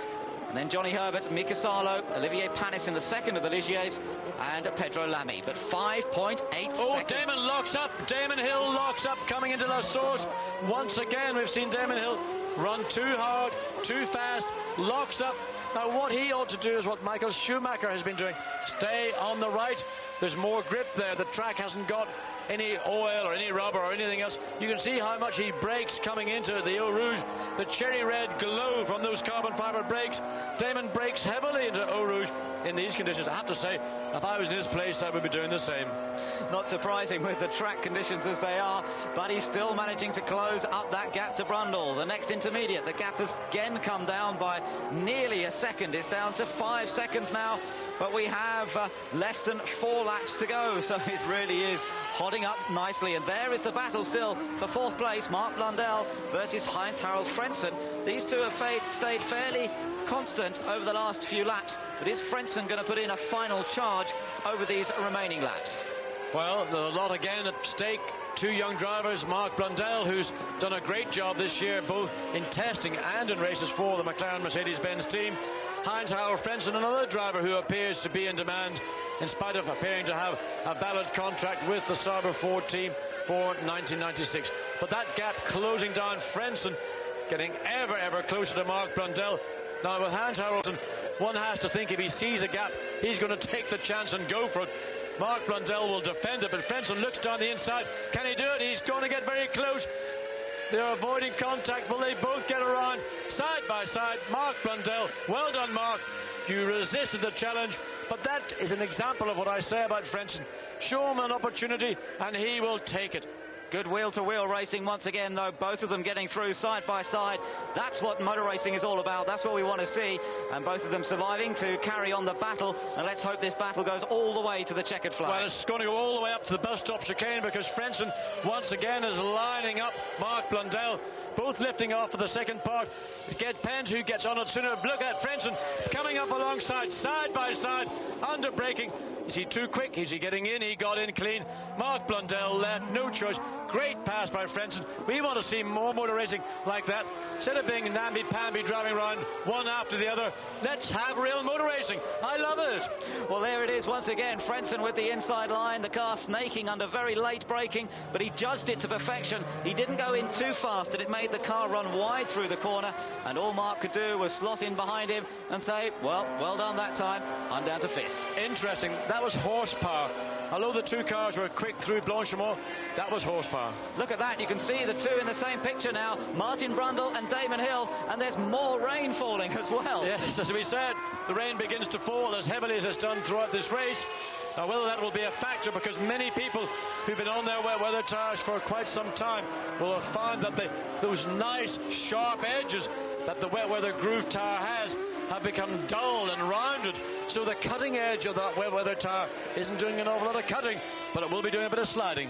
And then Johnny Herbert, Mika Salo, Olivier Panis in the second of the Ligiers, and Pedro Lamy. But 5.8 seconds. Damon locks up. Damon Hill locks up coming into La Source. Once again, we've seen Damon Hill run too hard, too fast, locks up. Now, what he ought to do is what Michael Schumacher has been doing. Stay on the right. There's more grip there. The track hasn't got any oil or any rubber or anything else. You can see how much he brakes coming into the Eau Rouge. The cherry red glow from those carbon fiber brakes. Damon brakes heavily into Eau Rouge in these conditions. I have to say, if I was in his place, I would be doing the same. Not surprising with the track conditions as they are, but he's still managing to close up that gap to Brundle. The next intermediate, the gap has again come down by nearly a second. It's down to 5 seconds now, but we have less than 4 laps to go, so it really is hotting up nicely. And there is the battle still for 4th place, Mark Blundell versus Heinz-Harald Frentzen. These two have stayed fairly constant over the last few laps, but is Frentzen going to put in a final charge over these remaining laps? Well, a lot again at stake. 2 young drivers, Mark Blundell, who's done a great job this year, both in testing and in races for the McLaren Mercedes-Benz team. Heinz-Harald Frentzen, another driver who appears to be in demand, in spite of appearing to have a valid contract with the Sauber Ford team for 1996. But that gap closing down, Frentzen getting ever closer to Mark Blundell. Now, with Heinz-Harald, one has to think if he sees a gap, he's going to take the chance and go for it. Mark Blundell will defend it, but Frentzen looks down the inside. Can he do it? He's going to get very close. They're avoiding contact. Will they both get around side by side? Mark Blundell, well done, Mark. You resisted the challenge. But that is an example of what I say about Frentzen. Show him an opportunity and he will take it. Good wheel-to-wheel racing once again, though. Both of them getting through side by side. That's what motor racing is all about. That's what we want to see. And both of them surviving to carry on the battle. And let's hope this battle goes all the way to the checkered flag. Well, it's going to go all the way up to the bus stop chicane, because Frentzen once again is lining up Mark Blundell. Both lifting off for the second part. It depends who gets on it sooner. Look at Frentzen coming up alongside, side by side, under braking. Is he too quick? Is he getting in? He got in clean. Mark Blundell left, no choice. Great pass by Frentzen. We want to see more motor racing like that. Instead of being namby-pamby driving around one after the other, let's have real motor racing. I love it. Well, there it is once again. Frentzen with the inside line. The car snaking under very late braking, but he judged it to perfection. He didn't go in too fast, and it made the car run wide through the corner. And all Mark could do was slot in behind him and say, well done that time. I'm down to fifth. Interesting. That was horsepower. Although the two cars were quick through Blanchimont, that was horsepower. Look at that. You can see the two in the same picture now. Martin Brundle and Damon Hill. And there's more rain falling as well. Yes, as we said, the rain begins to fall as heavily as it's done throughout this race. Now, whether that will be a factor, because many people who've been on their wet weather tyres for quite some time will have found that those nice, sharp edges that the wet weather groove tyre has have become dull and rounded. So the cutting edge of that wet weather tyre isn't doing an awful lot of cutting, but it will be doing a bit of sliding.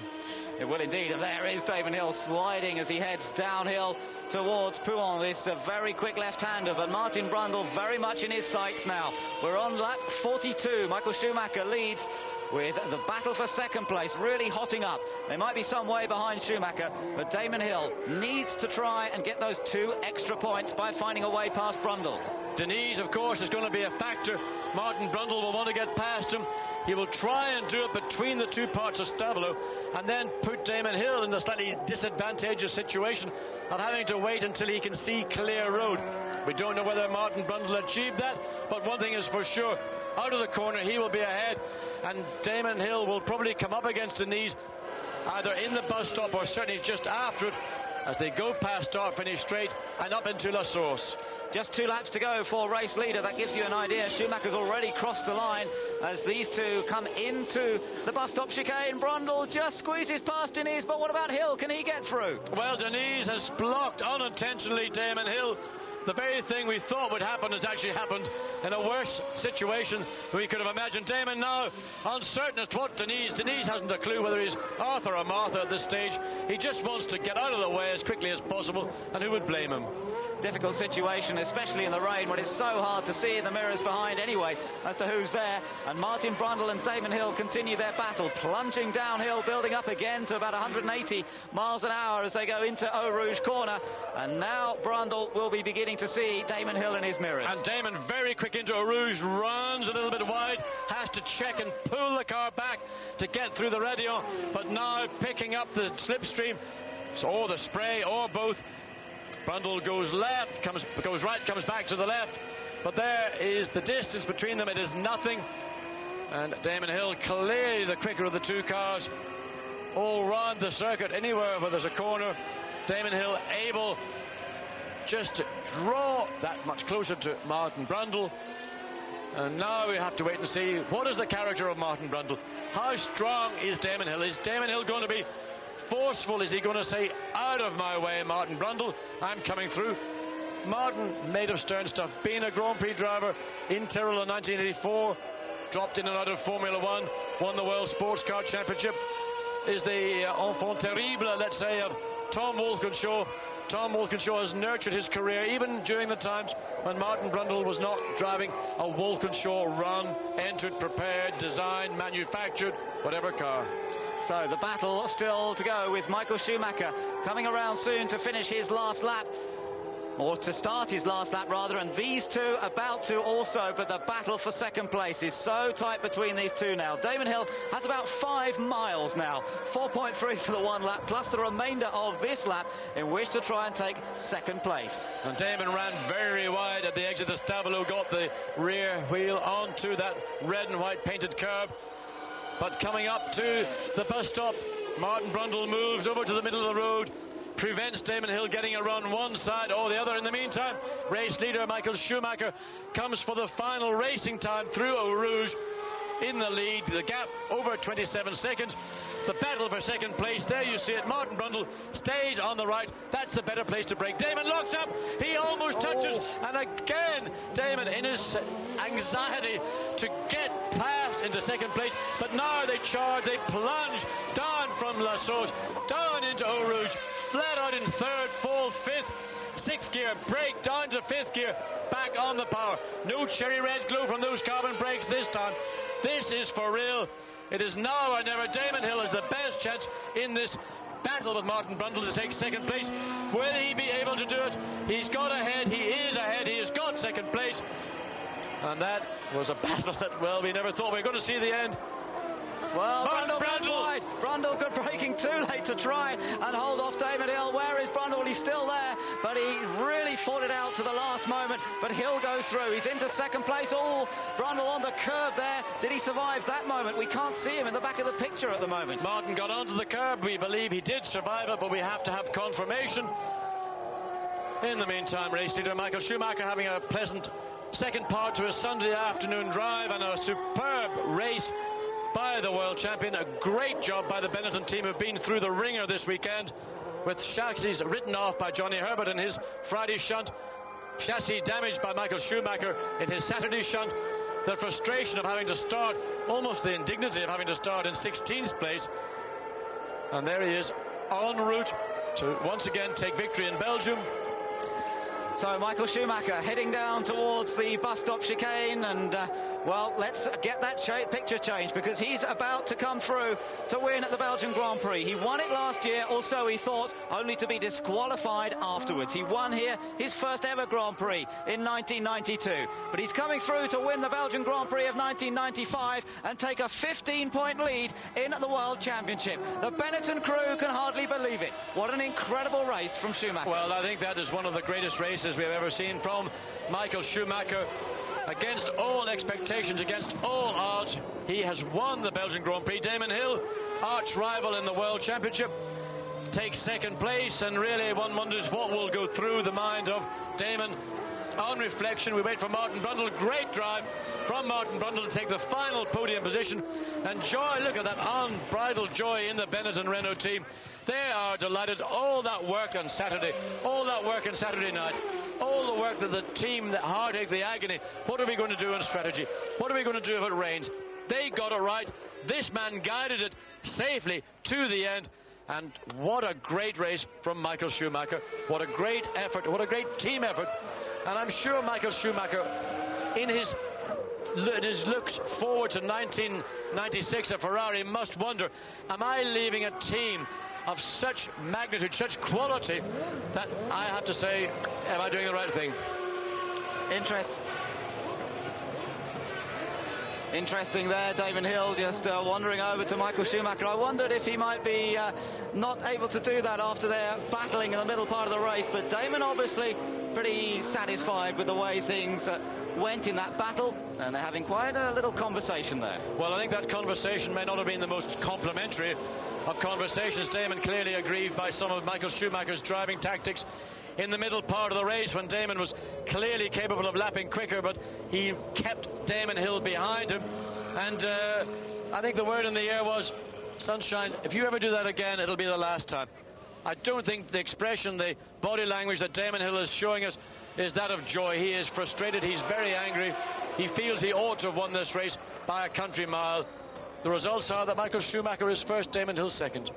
It will indeed. And there is Damon Hill sliding as he heads downhill towards Pouhon. This very quick left-hander, but Martin Brundle very much in his sights now. We're on lap 42. Michael Schumacher leads with the battle for second place really hotting up. They might be some way behind Schumacher, but Damon Hill needs to try and get those 2 extra points by finding a way past Brundle. Denise, of course, is going to be a factor. Martin Brundle will want to get past him. He will try and do it between the two parts of Stavelot and then put Damon Hill in the slightly disadvantageous situation of having to wait until he can see clear road. We don't know whether Martin Brundle achieved that, but one thing is for sure, out of the corner he will be ahead, and Damon Hill will probably come up against Denise either in the bus stop or certainly just after it as they go past start-finish straight and up into La Source. Just 2 laps to go for race leader. That gives you an idea. Schumacher's already crossed the line as these two come into the bus stop chicane. Brundle just squeezes past Denise, but what about Hill? Can he get through? Well, Denise has blocked unintentionally Damon Hill. The very thing we thought would happen has actually happened in a worse situation than we could have imagined. Damon now uncertain as to what Denise hasn't a clue whether he's Arthur or Martha at this stage. He just wants to get out of the way as quickly as possible, and who would blame him? Difficult situation, especially in the rain, when it's so hard to see in the mirrors behind anyway as to who's there. And Martin Brundle and Damon Hill continue their battle, plunging downhill, building up again to about 180 miles an hour as they go into Eau Rouge corner. And now Brundle will be beginning to see Damon Hill in his mirrors. And Damon, very quick into Eau Rouge, runs a little bit wide, has to check and pull the car back to get through the radio, but now picking up the slipstream, or the spray, or both. Brundle goes left, goes right, comes back to the left, but there is the distance between them. It is nothing, and Damon Hill clearly the quicker of the two cars all round the circuit. Anywhere where there's a corner, Damon Hill able just to draw that much closer to Martin Brundle. And now we have to wait and see what is the character of Martin Brundle. How strong is Damon Hill? Is Damon Hill going to be forceful? Is he going to say, out of my way, Martin Brundle, I'm coming through? Martin, made of stern stuff, being a Grand Prix driver in Tyrrell in 1984, dropped in and out of Formula One, won the World Sports Car Championship, is the enfant terrible, let's say, of Tom Walkinshaw. Tom Walkinshaw has nurtured his career even during the times when Martin Brundle was not driving a Walkinshaw run, entered, prepared, designed, manufactured, whatever car. So the battle still to go with Michael Schumacher coming around soon to finish his last lap, or to start his last lap rather, and these two about to also, but the battle for second place is so tight between these two now. Damon Hill has about 5 miles now, 4.3 for the 1 lap, plus the remainder of this lap in which to try and take second place. And Damon ran very wide at the exit of Stavelot, got the rear wheel onto that red and white painted curb. But coming up to the bus stop, Martin Brundle moves over to the middle of the road. prevents Damon Hill getting around one side or the other. In the meantime, race leader Michael Schumacher comes for the final racing time through Eau Rouge in the lead. The gap over 27 seconds. The battle for second place, there you see it. Martin Brundle stays on the right. That's the better place to break. Damon locks up. He almost touches. And again, Damon, in his anxiety to get past into second place. But now they charge, they plunge down from La Sauce, down into Eau Rouge, flat out in third, fourth, fifth, sixth gear, brake down to fifth gear, back on the power. No cherry red glow from those carbon brakes this time. This is for real. It is now or never. Damon Hill has the best chance in this battle with Martin Brundle to take second place. Will he be able to do it? He's got ahead. He is ahead. He has got second place. And that was a battle that, well, we never thought we were going to see the end. Well, Brundle wide. Brundle good braking too late to try and hold off Damon Hill. Where is Brundle? He's still there, but he really fought it out to the last moment. But Hill goes through. He's into second place. Oh, Brundle on the curb there. Did he survive that moment? We can't see him in the back of the picture at the moment. Martin got onto the curb. We believe he did survive it, but we have to have confirmation. In the meantime, race leader Michael Schumacher having a pleasant second part to his Sunday afternoon drive and a superb race by the world champion. A great job by the Benetton team, who've been through the ringer this weekend with chassis written off by Johnny Herbert in his Friday shunt, chassis damaged by Michael Schumacher in his Saturday shunt, the frustration of having to start, almost the indignity of having to start in 16th place, and there he is en route to once again take victory in Belgium. So Michael Schumacher heading down towards the bus stop chicane, and well, let's get that picture changed, because he's about to come through to win at the Belgian Grand Prix. He won it last year, or so he thought, only to be disqualified afterwards. He won here his first ever Grand Prix in 1992, but he's coming through to win the Belgian Grand Prix of 1995 and take a 15-point lead in the World Championship. The Benetton crew can hardly believe it. What an incredible race from Schumacher. Well, I think that is one of the greatest races we've ever seen from Michael Schumacher. Against all expectations, against all odds, he has won the Belgian Grand Prix. Damon Hill, arch rival in the World Championship, takes second place, and really one wonders what will go through the mind of Damon. On reflection, we wait for Martin Brundle. Great drive from Martin Brundle to take the final podium position. And joy, look at that unbridled joy in the Benetton Renault team. They are delighted. All that work on Saturday, all that work on Saturday night, all the work that the team, the heartache, the agony, what are we going to do in strategy? What are we going to do if it rains? They got it right. This man guided it safely to the end. And what a great race from Michael Schumacher. What a great effort. What a great team effort. And I'm sure Michael Schumacher, in his looks forward to 1996 at Ferrari, must wonder, am I leaving a team of such magnitude, such quality, that I have to say, am I doing the right thing? Interesting there, Damon Hill just wandering over to Michael Schumacher. I wondered if he might be not able to do that after they're battling in the middle part of the race, but Damon obviously pretty satisfied with the way things went in that battle, and they're having quite a little conversation there. Well, I think that conversation may not have been the most complimentary of conversations. Damon clearly aggrieved by some of Michael Schumacher's driving tactics in the middle part of the race, when Damon was clearly capable of lapping quicker, but he kept Damon Hill behind him. And I think the word in the air was, sunshine, if you ever do that again, it'll be the last time. I don't think the expression, the body language that Damon Hill is showing us is that of joy. He is frustrated, he's very angry, he feels he ought to have won this race by a country mile. The results are that Michael Schumacher is first, Damon Hill second.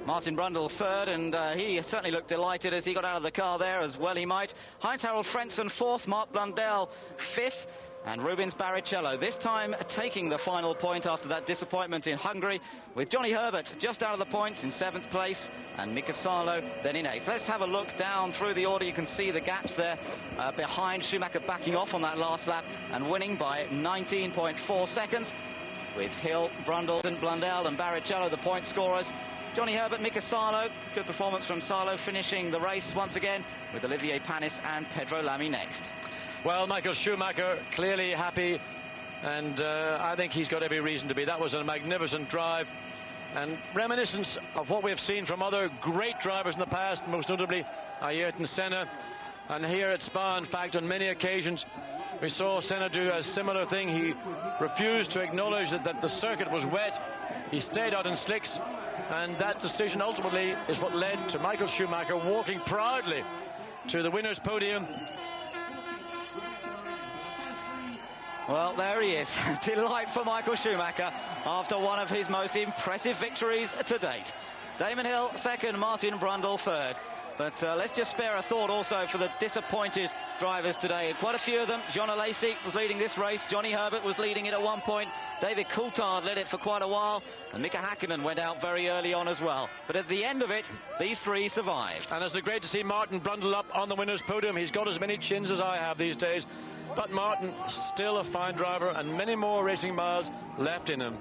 Martin Brundle third, and he certainly looked delighted as he got out of the car there, as well he might. Heinz-Harald Frentzen fourth, Mark Blundell fifth, and Rubens Barrichello this time taking the final point after that disappointment in Hungary, with Johnny Herbert just out of the points in seventh place, and Mika Salo then in eighth. Let's have a look down through the order. You can see the gaps there behind Schumacher, backing off on that last lap and winning by 19.4 seconds, with Hill, Brundle, Blundell and Barrichello the point scorers. Johnny Herbert, Mika Salo, good performance from Salo, finishing the race once again, with Olivier Panis and Pedro Lamy next. Well, Michael Schumacher clearly happy, and I think he's got every reason to be. That was a magnificent drive and reminiscence of what we've seen from other great drivers in the past, most notably Ayrton Senna. And here at Spa, in fact, on many occasions we saw Senna do a similar thing. He refused to acknowledge that the circuit was wet. He stayed out in slicks, and that decision ultimately is what led to Michael Schumacher walking proudly to the winner's podium. Well, there he is. Delight for Michael Schumacher after one of his most impressive victories to date. Damon Hill second, Martin Brundle third. But let's just spare a thought also for the disappointed drivers today. Quite a few of them. John Alesi was leading this race. Johnny Herbert was leading it at one point. David Coulthard led it for quite a while. And Mika Häkkinen went out very early on as well. But at the end of it, these three survived. And it's great to see Martin Brundle up on the winner's podium. He's got as many chins as I have these days. But Martin, still a fine driver, and many more racing miles left in him.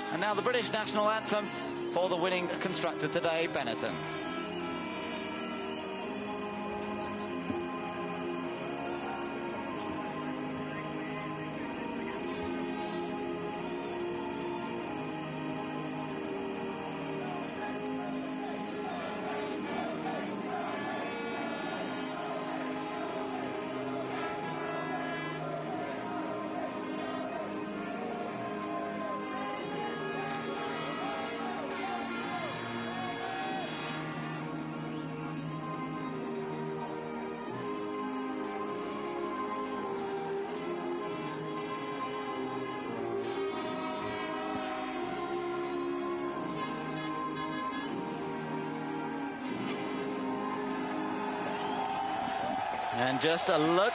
And now the British national anthem for the winning constructor today, Benetton. And just a look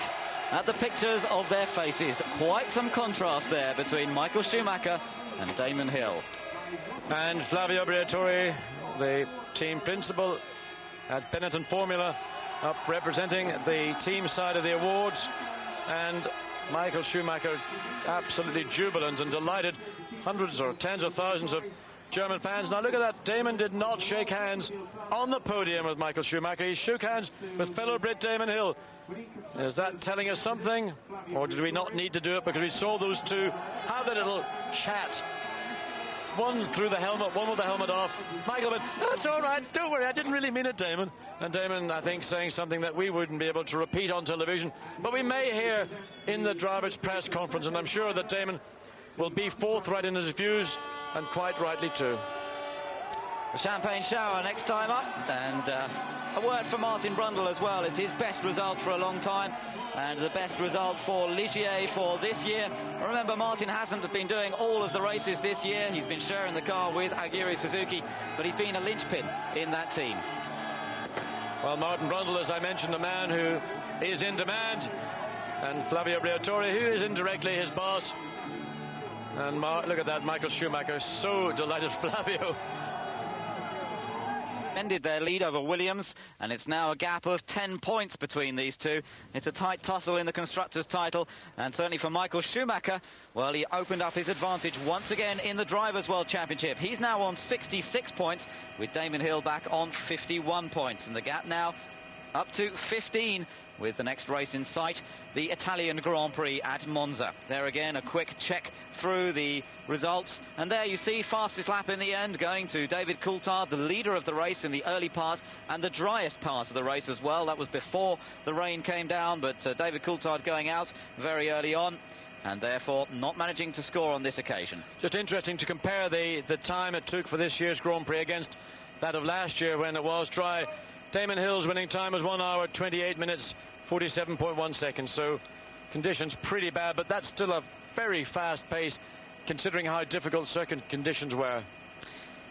at the pictures of their faces. Quite some contrast there between Michael Schumacher and Damon Hill. And Flavio Briatore, the team principal at Benetton Formula, up representing the team side of the awards. And Michael Schumacher absolutely jubilant and delighted. Hundreds or tens of thousands of German fans. Now look at that. Damon did not shake hands on the podium with Michael Schumacher. He shook hands with fellow Brit Damon Hill. Is that telling us something, or did we not need to do it because we saw those two have a little chat? One through the helmet, one with the helmet off. Michael went, "That's all right, don't worry, I didn't really mean it, Damon." And Damon, I think, saying something that we wouldn't be able to repeat on television, but we may hear in the drivers' press conference, and I'm sure that Damon will be forthright in his views, and quite rightly too. The champagne shower next time up, and a word for Martin Brundle as well. It's his best result for a long time, and the best result for Ligier for this year. Remember, Martin hasn't been doing all of the races this year. He's been sharing the car with Agiri Suzuki, but he's been a linchpin in that team. Well, Martin Brundle, as I mentioned, a man who is in demand, and Flavio Briatore, who is indirectly his boss. And look at that, Michael Schumacher, so delighted. Flavio ended their lead over Williams, and it's now a gap of 10 points between these two. It's a tight tussle in the constructors' title, and certainly for Michael Schumacher, well, he opened up his advantage once again in the Drivers' World Championship. He's now on 66 points, with Damon Hill back on 51 points, and the gap now up to 15 with the next race in sight, the Italian Grand Prix at Monza. There again, a quick check through the results, and there you see fastest lap in the end going to David Coulthard, the leader of the race in the early part and the driest part of the race as well. That was before the rain came down, but David Coulthard going out very early on, and therefore not managing to score on this occasion. Just interesting to compare the time it took for this year's Grand Prix against that of last year when it was dry. Damon Hill's winning time was 1 hour 28 minutes 47.1 seconds, so conditions pretty bad, but that's still a very fast pace considering how difficult circuit conditions were.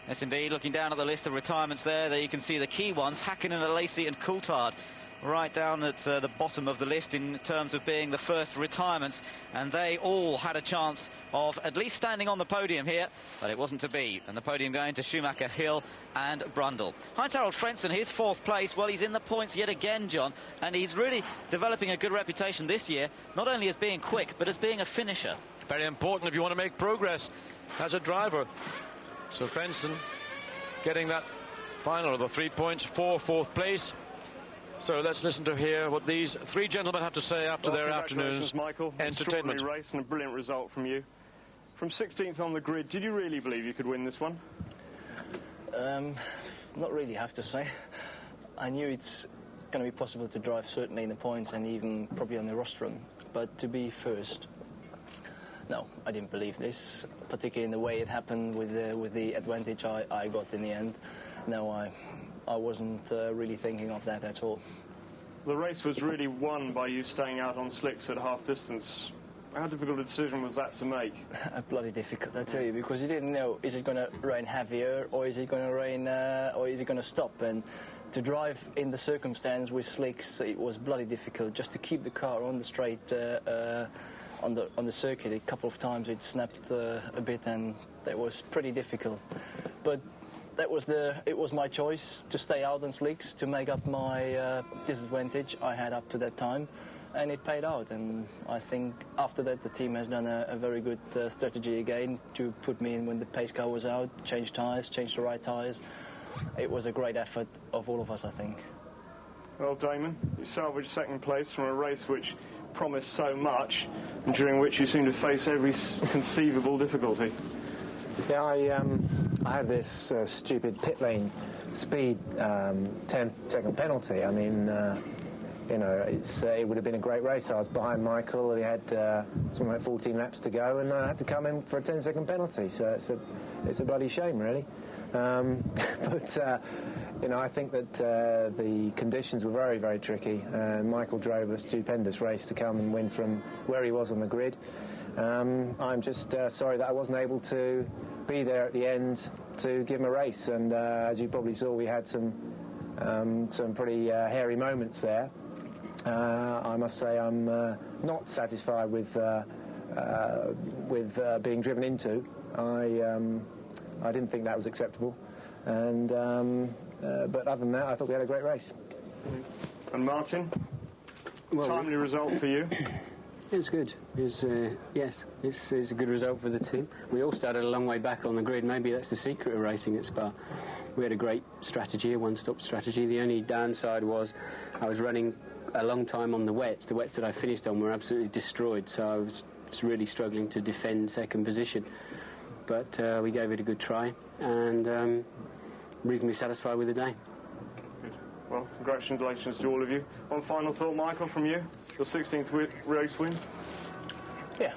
Yes, indeed. Looking down at the list of retirements there you can see the key ones, Hakkinen, Lacey and Coulthard, right down at the bottom of the list in terms of being the first retirements, and they all had a chance of at least standing on the podium here, but it wasn't to be, and the podium going to Schumacher, Hill and Brundle. Heinz-Harald Frentzen, his 4th place. Well, he's in the points yet again, John, and he's really developing a good reputation this year, not only as being quick but as being a finisher. Very important if you want to make progress as a driver. So Frentzen getting that final of the 3 points for 4th place. So let's listen to hear what these 3 gentlemen have to say after their afternoon's Michael. entertainment. Extraordinary race and a brilliant result from you. From 16th on the grid, did you really believe you could win this one? Not really, I have to say. I knew it's going to be possible to drive certainly in the points and even probably on the rostrum, but to be first, no, I didn't believe this, particularly in the way it happened with the advantage I got in the end. No, I wasn't really thinking of that at all. The race was really won by you staying out on slicks at half distance. How difficult a decision was that to make? Bloody difficult, I tell you, because you didn't know, is it going to rain heavier or is it going to rain or is it going to stop? And to drive in the circumstance with slicks, it was bloody difficult just to keep the car on the straight on the circuit. A couple of times it snapped a bit, and that was pretty difficult. But it was my choice to stay out on slicks to make up my disadvantage I had up to that time, and it paid out. And I think after that the team has done a very good strategy again to put me in when the pace car was out, change tyres, change the right tyres. It was a great effort of all of us, I think. Well, Damon, you salvaged 2nd place from a race which promised so much, and during which you seemed to face every conceivable difficulty. Yeah, I had this stupid pit lane speed 10-second penalty. I mean, you know, it would have been a great race. I was behind Michael. He had something like 14 laps to go, and I had to come in for a 10-second penalty. So it's a bloody shame, really. But you know, I think that the conditions were very, very tricky. Michael drove a stupendous race to come and win from where he was on the grid. I'm just sorry that I wasn't able to be there at the end to give him a race, and as you probably saw, we had some pretty hairy moments there. I must say I'm not satisfied with being driven into. I didn't think that was acceptable, and but other than that, I thought we had a great race. And Martin, well, timely result for you. It was good. Yes, it's a good result for the team. We all started a long way back on the grid. Maybe that's the secret of racing at Spa. We had a great strategy, a one-stop strategy. The only downside was I was running a long time on the wets. The wets that I finished on were absolutely destroyed, so I was struggling to defend 2nd position. But we gave it a good try, and reasonably satisfied with the day. Good. Well, congratulations to all of you. One final thought, Michael, from you? Your 16th race win? Yeah,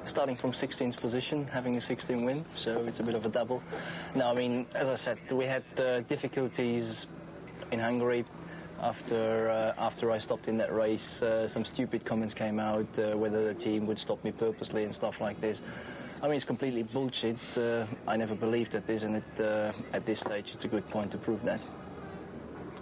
starting from 16th position, having a 16 win, so it's a bit of a double. No, I mean, as I said, we had difficulties in Hungary after I stopped in that race. Some stupid comments came out, whether the team would stop me purposely and stuff like this. I mean, it's completely bullshit. I never believed at this, and at this stage, it's a good point to prove that.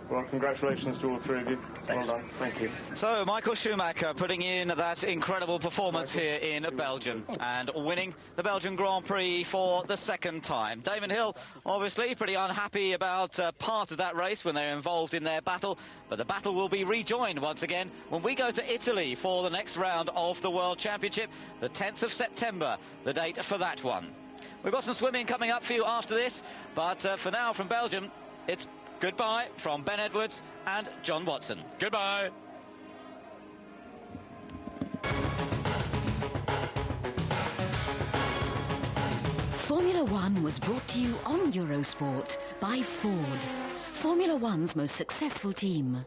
Well, congratulations to all 3 of you. Thanks. Well done. Thank you. So, Michael Schumacher putting in that incredible performance here in Belgium and winning the Belgian Grand Prix for the 2nd time. Damon Hill, obviously, pretty unhappy about part of that race when they're involved in their battle, but the battle will be rejoined once again when we go to Italy for the next round of the World Championship, the 10th of September, the date for that one. We've got some swimming coming up for you after this, but for now, from Belgium, it's goodbye from Ben Edwards and John Watson. Goodbye. Formula One was brought to you on Eurosport by Ford, Formula One's most successful team.